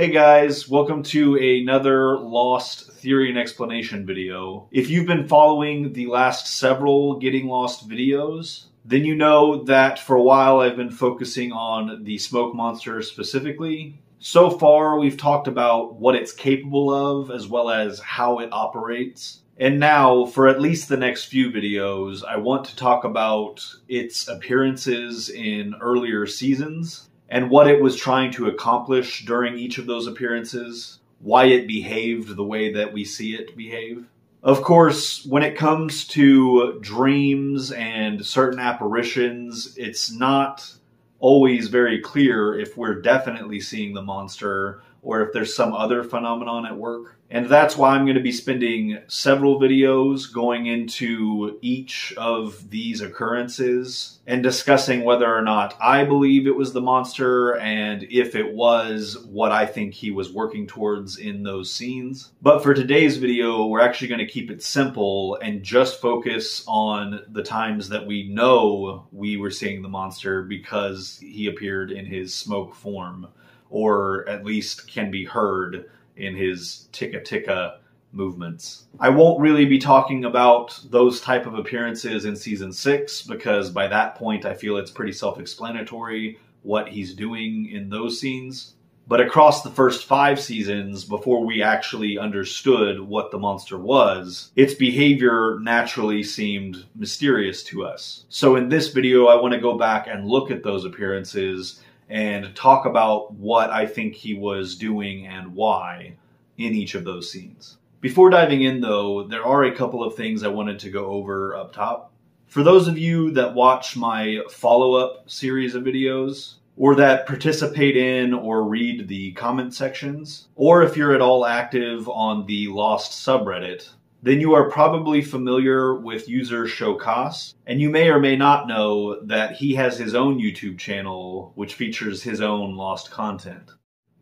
Hey guys, welcome to another Lost Theory and Explanation video. If you've been following the last several Getting Lost videos, then you know that for a while I've been focusing on the smoke monster specifically. So far we've talked about what it's capable of as well as how it operates. And now, for at least the next few videos, I want to talk about its appearances in earlier seasons and what it was trying to accomplish during each of those appearances, why it behaved the way that we see it behave. Of course, when it comes to dreams and certain apparitions, it's not always very clear if we're definitely seeing the monster or if there's some other phenomenon at work. And that's why I'm going to be spending several videos going into each of these occurrences and discussing whether or not I believe it was the monster, and if it was, what I think he was working towards in those scenes. But for today's video, we're actually going to keep it simple and just focus on the times that we know we were seeing the monster because he appeared in his smoke form, or at least can be heard in his ticka-ticka movements. I won't really be talking about those type of appearances in Season 6, because by that point I feel it's pretty self-explanatory what he's doing in those scenes. But across the first 5 seasons, before we actually understood what the monster was, its behavior naturally seemed mysterious to us. So in this video, I want to go back and look at those appearances and talk about what I think he was doing and why in each of those scenes. Before diving in though, there are a couple of things I wanted to go over up top. For those of you that watch my follow-up series of videos, or that participate in or read the comment sections, or if you're at all active on the Lost subreddit, then you are probably familiar with user Choekaas, and you may or may not know that he has his own YouTube channel which features his own Lost content.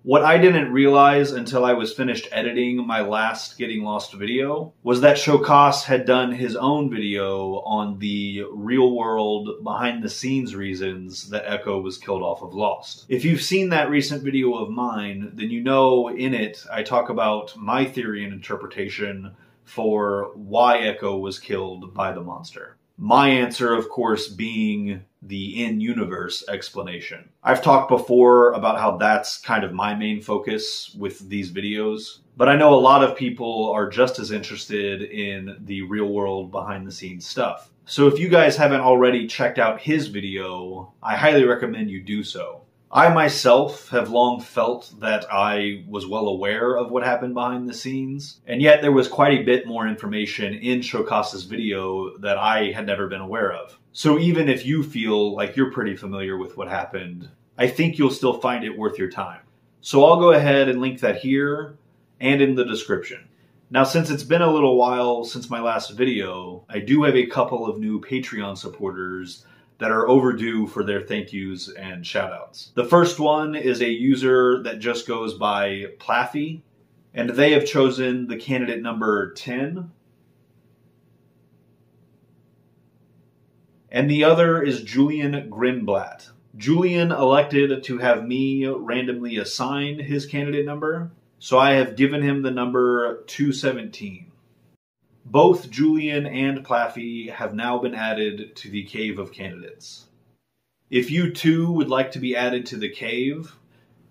What I didn't realize until I was finished editing my last Getting Lost video was that Choekaas had done his own video on the real-world, behind-the-scenes reasons that Echo was killed off of Lost. If you've seen that recent video of mine, then you know in it I talk about my theory and interpretation for why Echo was killed by the monster. My answer, of course, being the in-universe explanation. I've talked before about how that's kind of my main focus with these videos, but I know a lot of people are just as interested in the real-world, behind-the-scenes stuff. So if you guys haven't already checked out his video, I highly recommend you do so. I myself have long felt that I was well aware of what happened behind the scenes, and yet there was quite a bit more information in Choekaas' video that I had never been aware of. So even if you feel like you're pretty familiar with what happened, I think you'll still find it worth your time. So I'll go ahead and link that here and in the description. Now, since it's been a little while since my last video, I do have a couple of new Patreon supporters that are overdue for their thank yous and shoutouts. The first one is a user that just goes by Plaffy, and they have chosen the candidate number 10. And the other is Julian Grinblat. Julian elected to have me randomly assign his candidate number, so I have given him the number 217. Both Julian and Plaffy have now been added to the Cave of Candidates. If you too would like to be added to the cave,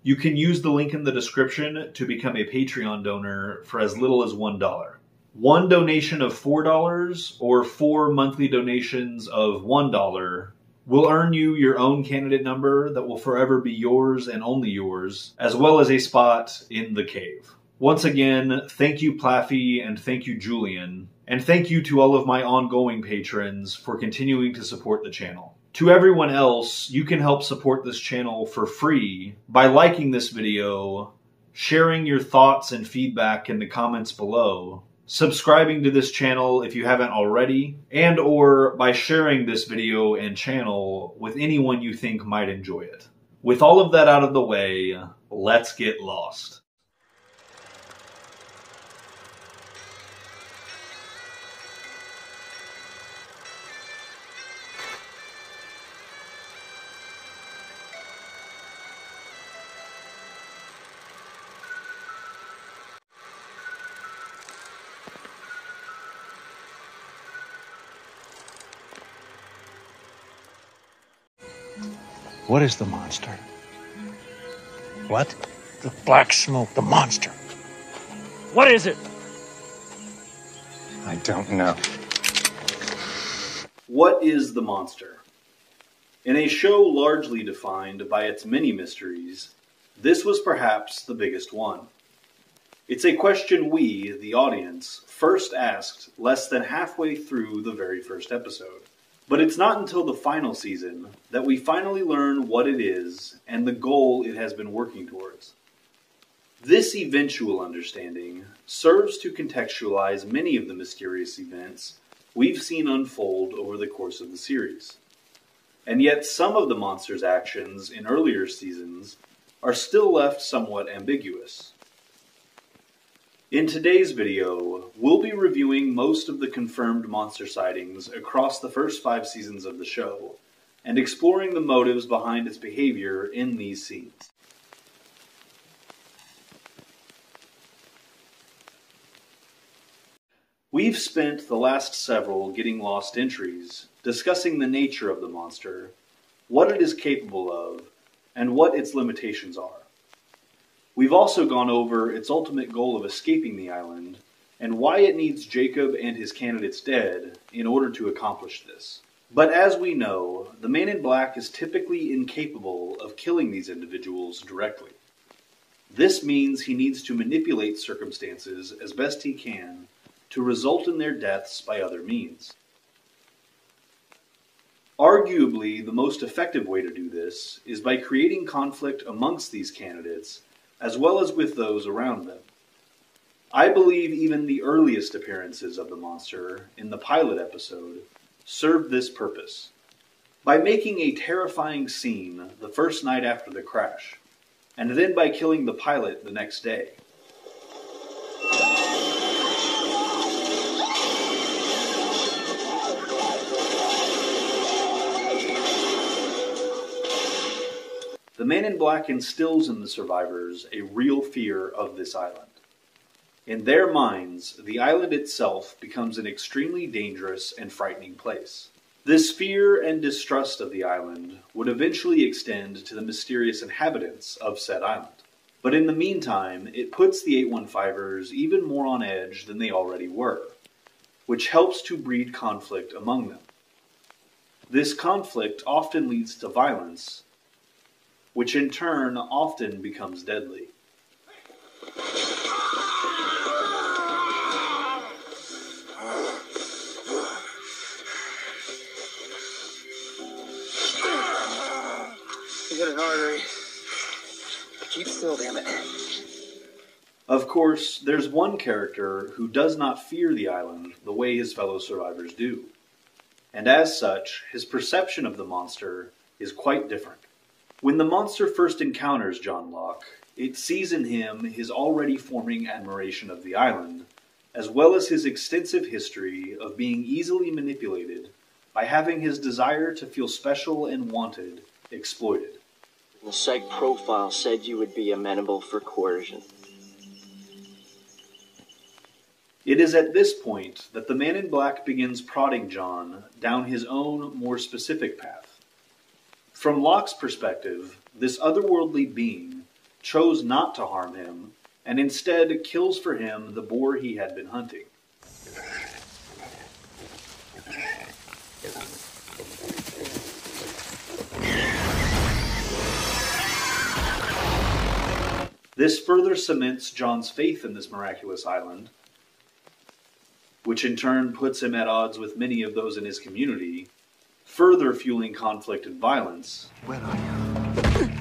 you can use the link in the description to become a Patreon donor for as little as $1. One donation of $4 or 4 monthly donations of $1 will earn you your own candidate number that will forever be yours and only yours, as well as a spot in the cave. Once again, thank you Plaffy and thank you Julian, and thank you to all of my ongoing patrons for continuing to support the channel. To everyone else, you can help support this channel for free by liking this video, sharing your thoughts and feedback in the comments below, subscribing to this channel if you haven't already, and or by sharing this video and channel with anyone you think might enjoy it. With all of that out of the way, let's get lost. What is the monster? What? The black smoke, the monster. What is it? I don't know. What is the monster? In a show largely defined by its many mysteries, this was perhaps the biggest one. It's a question we, the audience, first asked less than halfway through the very first episode. But it's not until the final season that we finally learn what it is and the goal it has been working towards. This eventual understanding serves to contextualize many of the mysterious events we've seen unfold over the course of the series. And yet some of the monster's actions in earlier seasons are still left somewhat ambiguous. In today's video, we'll be reviewing most of the confirmed monster sightings across the first 5 seasons of the show, and exploring the motives behind its behavior in these scenes. We've spent the last several Getting Lost entries discussing the nature of the monster, what it is capable of, and what its limitations are. We've also gone over its ultimate goal of escaping the island, and why it needs Jacob and his candidates dead in order to accomplish this. But as we know, the Man in Black is typically incapable of killing these individuals directly. This means he needs to manipulate circumstances as best he can to result in their deaths by other means. Arguably, the most effective way to do this is by creating conflict amongst these candidates, as well as with those around them. I believe even the earliest appearances of the monster in the pilot episode served this purpose, by making a terrifying scene the first night after the crash, and then by killing the pilot the next day. The Man in Black instills in the survivors a real fear of this island. In their minds, the island itself becomes an extremely dangerous and frightening place. This fear and distrust of the island would eventually extend to the mysterious inhabitants of said island. But in the meantime, it puts the 815ers even more on edge than they already were, which helps to breed conflict among them. This conflict often leads to violence, which in turn often becomes deadly. You hit an artery. Keep still, damn it. Of course, there's one character who does not fear the island the way his fellow survivors do. And as such, his perception of the monster is quite different. When the monster first encounters John Locke, it sees in him his already forming admiration of the island, as well as his extensive history of being easily manipulated by having his desire to feel special and wanted exploited. The psych profile said you would be amenable for coercion. It is at this point that the Man in Black begins prodding John down his own, more specific path. From Locke's perspective, this otherworldly being chose not to harm him, and instead kills for him the boar he had been hunting. This further cements John's faith in this miraculous island, which in turn puts him at odds with many of those in his community, further fueling conflict and violence. Where are you?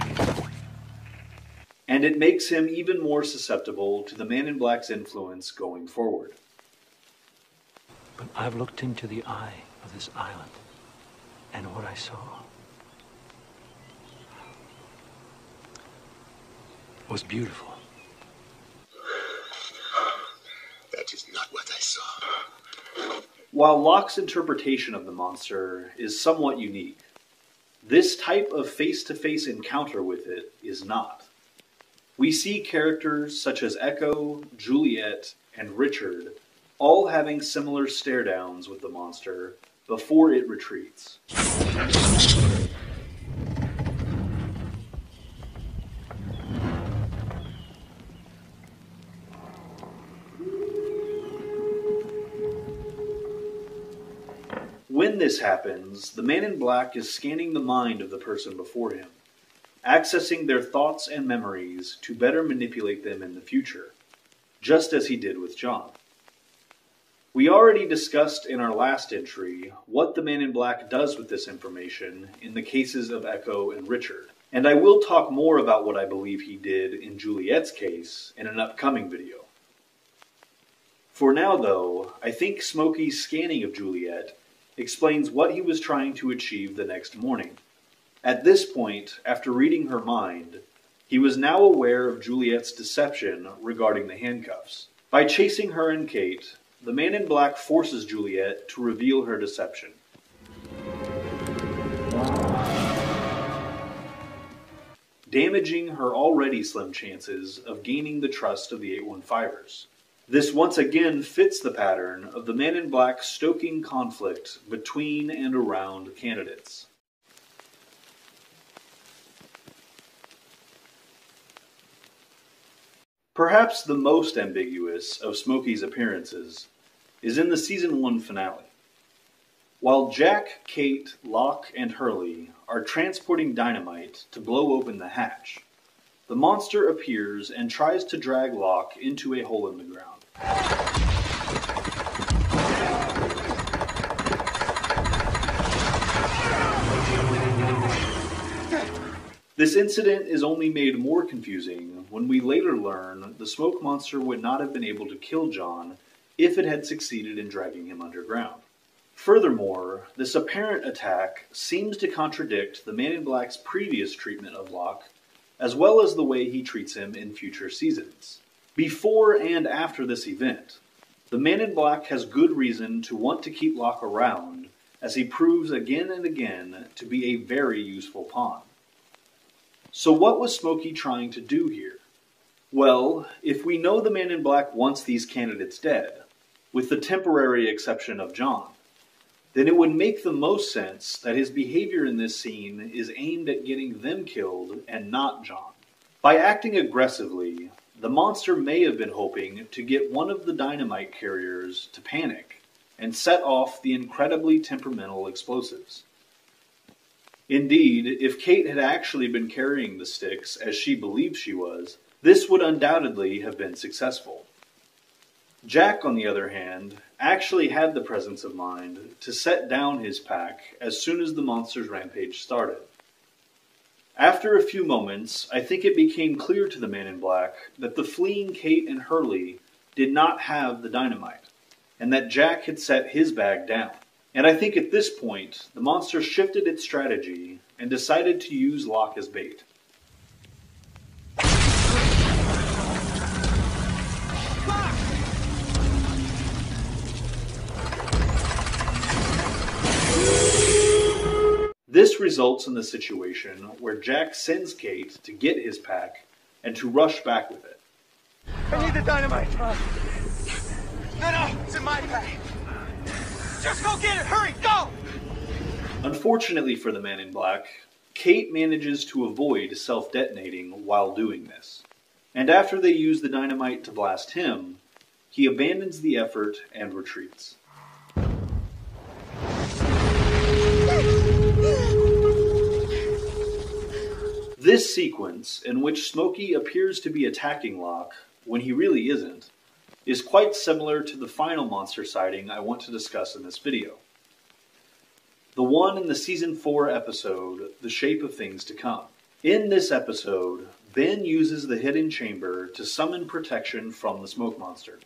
And it makes him even more susceptible to the Man in Black's influence going forward. But I've looked into the eye of this island, and what I saw was beautiful. That is not what I saw. While Locke's interpretation of the monster is somewhat unique, this type of face-to-face encounter with it is not. We see characters such as Echo, Juliet, and Richard all having similar stare-downs with the monster before it retreats. this happens, the man in black is scanning the mind of the person before him, accessing their thoughts and memories to better manipulate them in the future, just as he did with John. We already discussed in our last entry what the man in black does with this information in the cases of Echo and Richard, and I will talk more about what I believe he did in Juliet's case in an upcoming video. For now, though, I think Smokey's scanning of Juliet explains what he was trying to achieve the next morning. At this point, after reading her mind, he was now aware of Juliet's deception regarding the handcuffs. By chasing her and Kate, the man in black forces Juliet to reveal her deception. Damaging her already slim chances of gaining the trust of the 815ers. This once again fits the pattern of the man in black stoking conflict between and around candidates. Perhaps the most ambiguous of Smokey's appearances is in the Season 1 finale. While Jack, Kate, Locke, and Hurley are transporting dynamite to blow open the hatch, the monster appears and tries to drag Locke into a hole in the ground. This incident is only made more confusing when we later learn the smoke monster would not have been able to kill John if it had succeeded in dragging him underground. Furthermore, this apparent attack seems to contradict the Man in Black's previous treatment of Locke, as well as the way he treats him in future seasons. Before and after this event, the Man in Black has good reason to want to keep Locke around, as he proves again and again to be a very useful pawn. So what was Smokey trying to do here? Well, if we know the Man in Black wants these candidates dead, with the temporary exception of John, then it would make the most sense that his behavior in this scene is aimed at getting them killed and not John. By acting aggressively, the monster may have been hoping to get one of the dynamite carriers to panic and set off the incredibly temperamental explosives. Indeed, if Kate had actually been carrying the sticks as she believed she was, this would undoubtedly have been successful. Jack, on the other hand, actually had the presence of mind to set down his pack as soon as the monster's rampage started. After a few moments, I think it became clear to the Man in Black that the fleeing Kate and Hurley did not have the dynamite, and that Jack had set his bag down. And I think at this point, the monster shifted its strategy and decided to use Locke as bait. This results in the situation where Jack sends Kate to get his pack and to rush back with it. I need the dynamite. No, it's in my pack. Just go get it, hurry, go! Unfortunately for the Man in Black, Kate manages to avoid self-detonating while doing this. And after they use the dynamite to blast him, he abandons the effort and retreats. This sequence, in which Smokey appears to be attacking Locke when he really isn't, is quite similar to the final monster sighting I want to discuss in this video. The one in the Season 4 episode, The Shape of Things to Come. In this episode, Ben uses the hidden chamber to summon protection from the smoke monster.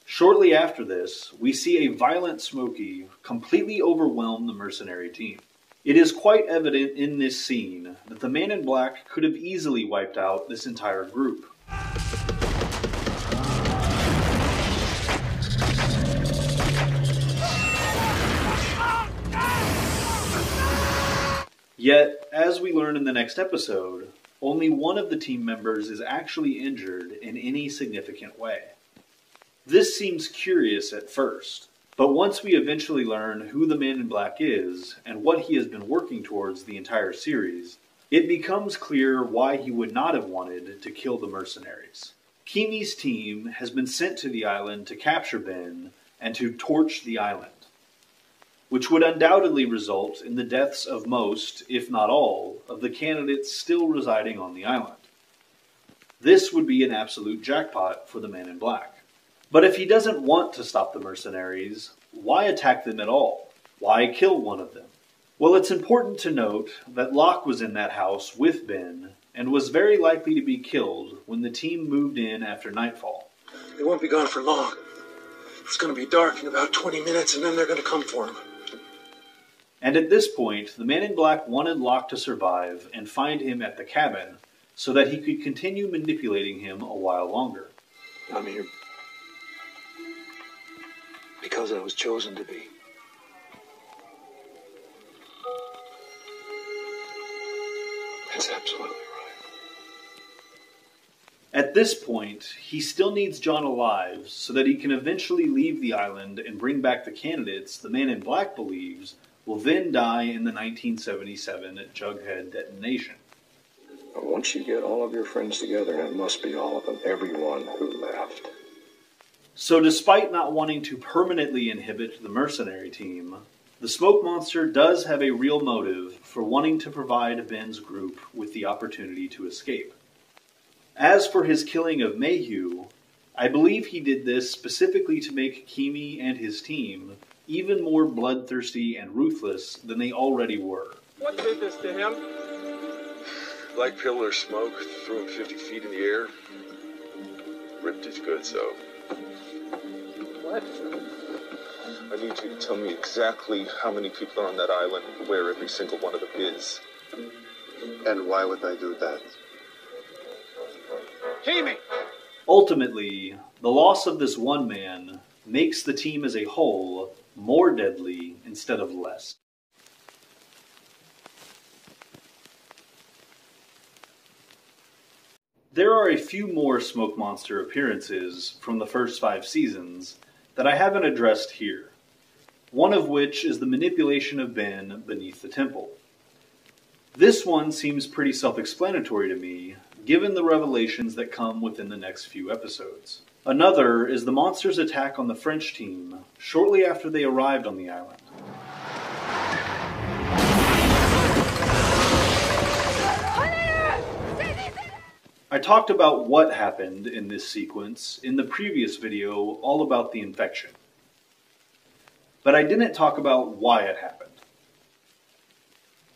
Shortly after this, we see a violent Smokey completely overwhelm the mercenary team. It is quite evident in this scene that the Man in Black could have easily wiped out this entire group. Yet, as we learn in the next episode, only one of the team members is actually injured in any significant way. This seems curious at first, but once we eventually learn who the Man in Black is and what he has been working towards the entire series, it becomes clear why he would not have wanted to kill the mercenaries. Keamy's team has been sent to the island to capture Ben and to torch the island. which would undoubtedly result in the deaths of most, if not all, of the candidates still residing on the island. This would be an absolute jackpot for the Man in Black. But if he doesn't want to stop the mercenaries, why attack them at all? Why kill one of them? Well, it's important to note that Locke was in that house with Ben and was very likely to be killed when the team moved in after nightfall. They won't be gone for long. It's going to be dark in about 20 minutes, and then they're going to come for him. And at this point, the Man in Black wanted Locke to survive and find him at the cabin so that he could continue manipulating him a while longer. I'm here because I was chosen to be. That's absolutely right. At this point, he still needs John alive so that he can eventually leave the island and bring back the candidates the Man in Black believes will then die in the 1977 Jughead detonation. Once you get all of your friends together, and it must be all of them, everyone who left. So despite not wanting to permanently inhibit the mercenary team, the Smoke Monster does have a real motive for wanting to provide Ben's group with the opportunity to escape. As for his killing of Mayhew, I believe he did this specifically to make Kimi and his team even more bloodthirsty and ruthless than they already were. What did this to him? Light pill or smoke, threw him 50 feet in the air, ripped his goods out. What? I need you to tell me exactly how many people are on that island and where every single one of them is. And why would I do that? Kimi! Ultimately, the loss of this one man makes the team as a whole more deadly instead of less. There are a few more Smoke Monster appearances from the first 5 seasons that I haven't addressed here, one of which is the manipulation of Ben beneath the temple. This one seems pretty self-explanatory to me, given the revelations that come within the next few episodes. Another is the monster's attack on the French team shortly after they arrived on the island. I talked about what happened in this sequence in the previous video all about the infection. But I didn't talk about why it happened.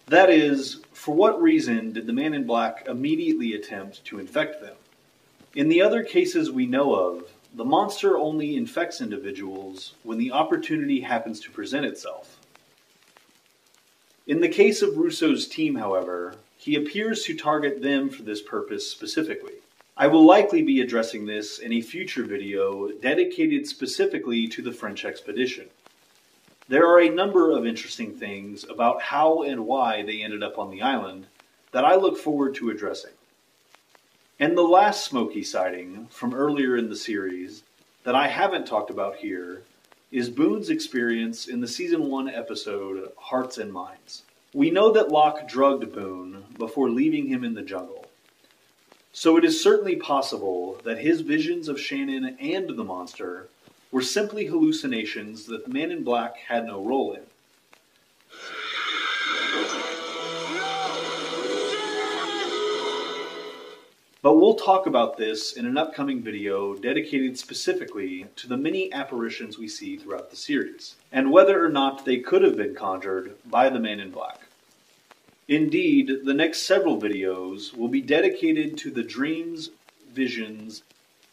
That is, for what reason did the Man in Black immediately attempt to infect them? In the other cases we know of, the monster only infects individuals when the opportunity happens to present itself. In the case of Russo's team, however, he appears to target them for this purpose specifically. I will likely be addressing this in a future video dedicated specifically to the French expedition. There are a number of interesting things about how and why they ended up on the island that I look forward to addressing. And the last Smokey sighting from earlier in the series that I haven't talked about here is Boone's experience in the Season 1 episode Hearts and Minds. We know that Locke drugged Boone before leaving him in the jungle. So it is certainly possible that his visions of Shannon and the monster were simply hallucinations that the Man in Black had no role in. But we'll talk about this in an upcoming video dedicated specifically to the many apparitions we see throughout the series, and whether or not they could have been conjured by the Man in Black. Indeed, the next several videos will be dedicated to the dreams, visions,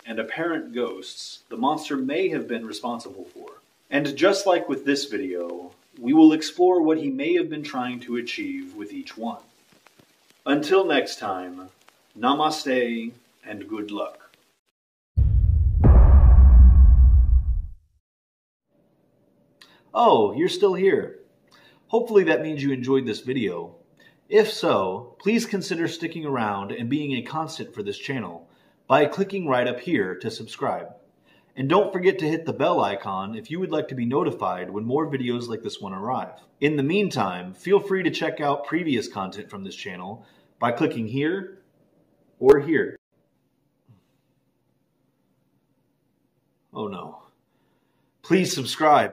and apparent ghosts the monster may have been responsible for. And just like with this video, we will explore what he may have been trying to achieve with each one. Until next time, namaste and good luck. Oh, you're still here. Hopefully that means you enjoyed this video. If so, please consider sticking around and being a constant for this channel by clicking right up here to subscribe. And don't forget to hit the bell icon if you would like to be notified when more videos like this one arrive. In the meantime, feel free to check out previous content from this channel by clicking here or here. Oh no. Please subscribe.